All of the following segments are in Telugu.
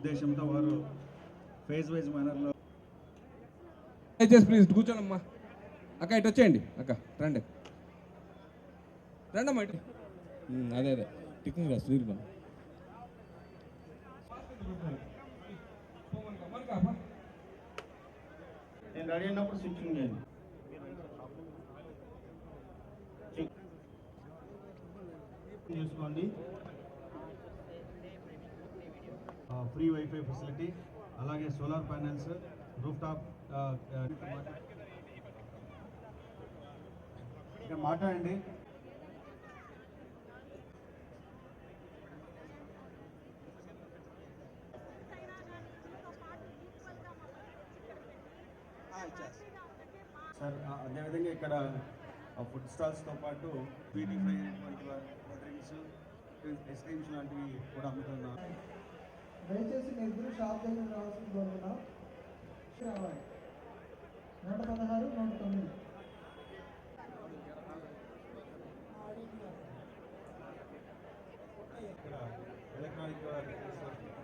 ఉద్దేశంతో వారు ఫేజ్ వైజ్ మేనర్లో. ప్లీజ్ కూర్చోనమ్మా. అక్క ఇటు వచ్చేయండి. అక్క రండి రండమ్మా ఇటు. అదే టిఫిన్ కదా సుధీర్ బాబు. నేను రెడీ అయినప్పుడు స్విచ్చింగ్ చేయండి. చూసుకోండి, ఫ్రీ వైఫై ఫెసిలిటీ, అలాగే సోలార్ ప్యానెల్స్, రూఫ్ టాప్. ఇక్కడ మాట్లాడండి. సార్ అదేవిధంగా ఇక్కడ ఫుడ్ స్టాల్స్తో పాటు స్వీటీ ఫ్రై డ్రింక్స్, ఐస్ క్రీమ్స్ లాంటివి కూడా అమ్ముతున్నారు. దయచేసి మీ ఇద్దరు షాప్ దగ్గర రావాల్సిన కోరుకున్నాం. రావాలి 116, 109. ఇక్కడ ఎలక్ట్రానిక్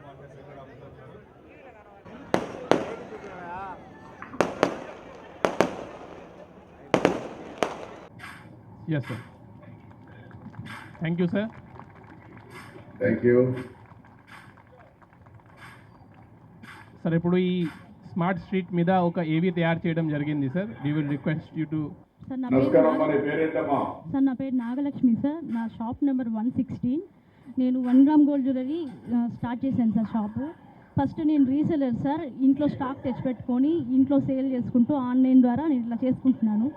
మార్కెట్స్ ఇక్కడ అమ్ముతున్నారు. Yes, sir. Thank you, sir. Thank you. Sir ఇప్పుడు ఈ స్మార్ట్ స్ట్రీట్ మీద ఒక ఏవి తయారు చేయడం జరిగింది sir. We will request you to. నమస్కారం, మన పేరేంటమ్మా? సార్ నా పేరు నాగలక్ష్మి సార్. నా షాప్ నెంబర్ 116. నేను 1 గ్రామ్ గోల్డ్ జ్యువెలరీ స్టార్ట్ చేశాను సార్ షాపు. ఫస్ట్ నేను రీసెలర్ సార్. ఇంట్లో స్టాక్ తెచ్చిపెట్టుకొని ఇంట్లో సేల్ చేసుకుంటూ ఆన్లైన్ ద్వారా నేను ఇట్లా చేసుకుంటున్నాను.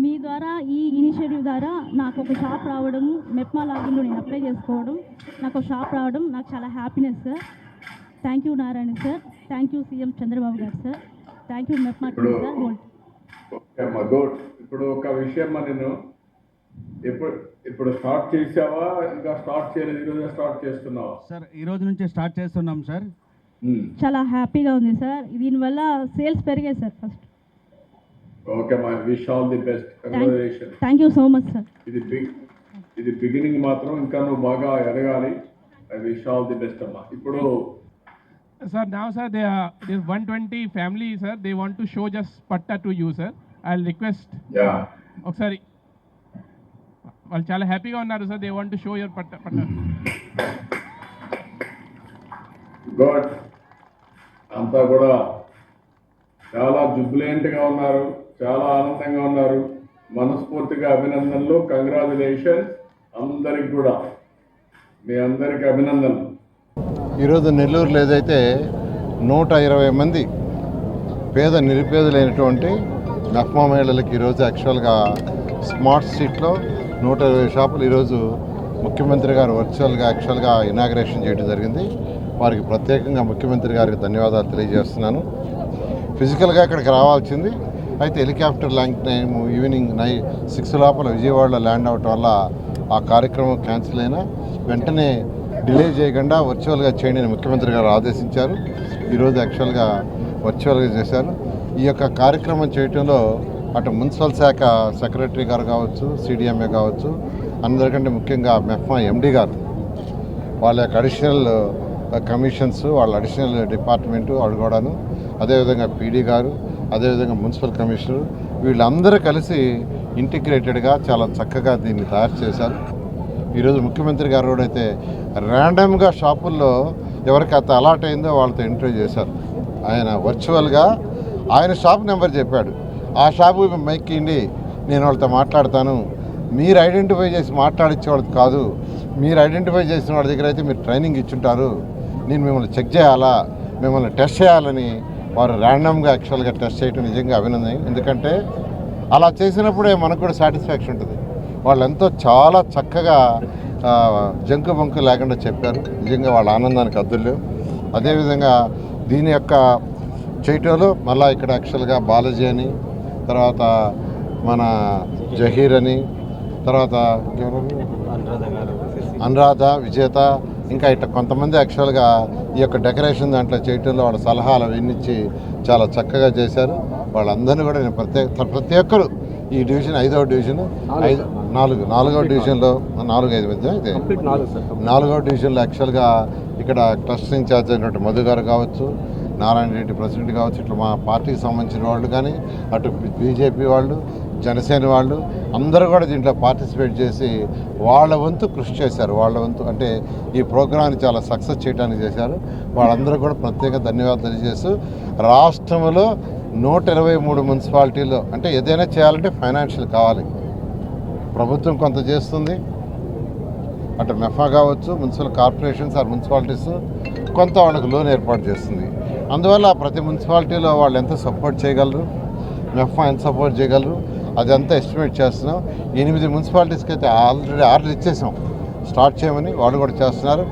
మీ ద్వారా ఈ ఇనిషియేటివ్ ద్వారా నాకు ఒక షాప్ రావడం, మెప్మా లాగిన్లో నేను అప్లై చేసుకోవడం, నాకు ఒక షాప్ రావడం నాకు చాలా happiness sir. Thank you Narayana sir. Thank you CM Chandrababu గారు sir. Thank you MEPMA team sir. Good. ఇప్పుడు ఒక విషయం నేను ఇప్పుడు స్టార్ట్ చేసావా, ఇంకా స్టార్ట్ చేయలేదు? ఈరోజు స్టార్ట్ చేస్తున్నావా? సార్ ఈ రోజు నుంచే స్టార్ట్ చేస్తున్నాం సార్. చాలా హ్యాపీగా ఉంది సార్. దీనివల్ల సేల్స్ పెరిగాయి సార్. ఫస్ట్ ఓకే మా, wish all the best. Congratulation. Thank you so much sir. ఇది బిగినింగ్ మాత్రం, ఇంకా నువ్వు బాగా ఎదగాలి. I wish all the best అమ్మా. ఇప్పుడు Sir, now sir, there's 120 family, sir. They want to show just patta to you, sir. I'll request. Yeah. ఒకసారి వాళ్ళు చాలా హ్యాపీగా ఉన్నారు sir. They want to show your పట్ట. గుడ్. అంతా కూడా చాలా జుబ్లెంట్గా ఉన్నారు, చాలా ఆనందంగా ఉన్నారు. మనస్ఫూర్తిగా అభినందనలు, కంగ్రాచులేషన్స్ అందరికి కూడా. మీ అందరికి అభినందనలు. ఈరోజు నెల్లూరులో ఏదైతే 120 మంది పేద నిరుపేదలైనటువంటి మెప్మా మహిళలకి ఈరోజు యాక్చువల్గా స్మార్ట్ స్ట్రీట్లో 120 షాపులు ఈరోజు ముఖ్యమంత్రి గారు వర్చువల్గా యాక్చువల్గా ఇనాగ్రేషన్ చేయడం జరిగింది. వారికి ప్రత్యేకంగా ముఖ్యమంత్రి గారికి ధన్యవాదాలు తెలియజేస్తున్నాను. ఫిజికల్గా ఇక్కడికి రావాల్సింది, అయితే హెలికాప్టర్ ల్యాండ్ టైం ఈవినింగ్ 6 లోపల విజయవాడలో ల్యాండ్ అవటం వల్ల ఆ కార్యక్రమం క్యాన్సిల్ అయినా వెంటనే డిలే చేయకుండా వర్చువల్గా చేయండి అని ముఖ్యమంత్రి గారు ఆదేశించారు. ఈరోజు యాక్చువల్గా వర్చువల్గా చేశారు. ఈ యొక్క కార్యక్రమం చేయటంలో అటు మున్సిపల్ శాఖ సెక్రటరీ గారు కావచ్చు, సిడిఎంఏ కావచ్చు, అందరికంటే ముఖ్యంగా మెప్మా ఎండి గారు, వాళ్ళ యొక్క అడిషనల్ కమిషన్స్, వాళ్ళ అడిషనల్ డిపార్ట్మెంటు వాళ్ళు కూడాను, అదేవిధంగా పీడీ గారు, అదేవిధంగా మున్సిపల్ కమిషనర్, వీళ్ళందరూ కలిసి ఇంటిగ్రేటెడ్గా చాలా చక్కగా దీన్ని తయారు చేశారు. ఈరోజు ముఖ్యమంత్రి గారు కూడా అయితే ర్యాండమ్గా షాపుల్లో ఎవరికి అంత అలాట్ అయిందో వాళ్ళతో ఇంటర్వ్యూ చేశారు. ఆయన వర్చువల్గా ఆయన షాప్ నెంబర్ చెప్పాడు. ఆ షాపు మైక్ ఇవ్వండి, నేను వాళ్ళతో మాట్లాడతాను. మీరు ఐడెంటిఫై చేసి మాట్లాడించేవాళ్ళది కాదు, మీరు ఐడెంటిఫై చేసిన వాళ్ళ దగ్గర అయితే మీరు ట్రైనింగ్ ఇచ్చుంటారు. నేను మిమ్మల్ని చెక్ చేయాలా, మిమ్మల్ని టెస్ట్ చేయాలని వారు ర్యాండమ్గా యాక్చువల్గా టెస్ట్ చేయడం నిజంగా అభినందన. ఎందుకంటే అలా చేసినప్పుడే మనకు కూడా సాటిస్ఫాక్షన్ ఉంటుంది. వాళ్ళు ఎంతో చాలా చక్కగా జంకు బంకు లేకుండా చెప్పారు. నిజంగా వాళ్ళ ఆనందానికి అద్దులు. అదేవిధంగా దీని యొక్క చేయటంలో మళ్ళీ ఇక్కడ యాక్చువల్గా బాలాజీ అని, తర్వాత మన జహీర్ అని, తర్వాత అనురాధ, విజేత, ఇంకా ఇట్లా కొంతమంది యాక్చువల్గా ఈ యొక్క డెకరేషన్ దాంట్లో చేయటంలో వాళ్ళ సలహాలు వినిచ్చి చాలా చక్కగా చేశారు. వాళ్ళందరినీ కూడా నేను ప్రతి ఒక్కరు ఈ డివిజన్ 5వ డివిజన్ నాలుగో డివిజన్లో 4-5 మధ్య అయితే 4వ డివిజన్లో యాక్చువల్గా ఇక్కడ క్లస్టర్ ఇన్ఛార్జ్ అయినటువంటి మధు గారు కావచ్చు, నారాయణ రెడ్డి ప్రెసిడెంట్ కావచ్చు, ఇట్లా మా పార్టీకి సంబంధించిన వాళ్ళు కానీ అటు బీజేపీ వాళ్ళు, జనసేన వాళ్ళు అందరూ కూడా దీంట్లో పార్టిసిపేట్ చేసి వాళ్ళ వంతు కృషి చేశారు. వాళ్ళ వంతు అంటే ఈ ప్రోగ్రాన్ని చాలా సక్సెస్ చేయడానికి చేశారు. వాళ్ళందరూ కూడా ప్రత్యేక ధన్యవాదాలు తెలియజేస్తూ రాష్ట్రంలో 123 మున్సిపాలిటీల్లో అంటే ఏదైనా చేయాలంటే ఫైనాన్షియల్ కావాలి. ప్రభుత్వం కొంత చేస్తుంది, అటు మెఫా కావచ్చు, మున్సిపల్ కార్పొరేషన్స్ ఆర్ మున్సిపాలిటీస్ కొంత వాళ్ళకి లోన్ ఏర్పాటు చేస్తుంది. అందువల్ల ప్రతి మున్సిపాలిటీలో వాళ్ళు ఎంత సపోర్ట్ చేయగలరు, మెఫా ఎంత సపోర్ట్ చేయగలరు అదంతా ఎస్టిమేట్ చేస్తున్నాం. 8 మున్సిపాలిటీస్కి అయితే ఆల్రెడీ ఆర్డర్ ఇచ్చేసాం స్టార్ట్ చేయమని, వాళ్ళు కూడా చేస్తున్నారు.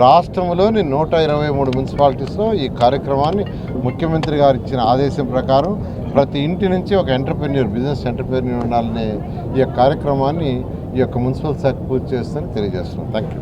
రాష్ట్రంలోని 123 మున్సిపాలిటీస్లో ఈ కార్యక్రమాన్ని ముఖ్యమంత్రి గారు ఇచ్చిన ఆదేశం ప్రకారం ప్రతి ఇంటి నుంచి ఒక బిజినెస్ ఎంటర్ప్రెన్యూర్ ఉండాలనే ఈ యొక్క కార్యక్రమాన్ని ఈ యొక్క మున్సిపల్ శాఖ పూర్తి చేస్తుందని తెలియజేస్తున్నాం. Thank you.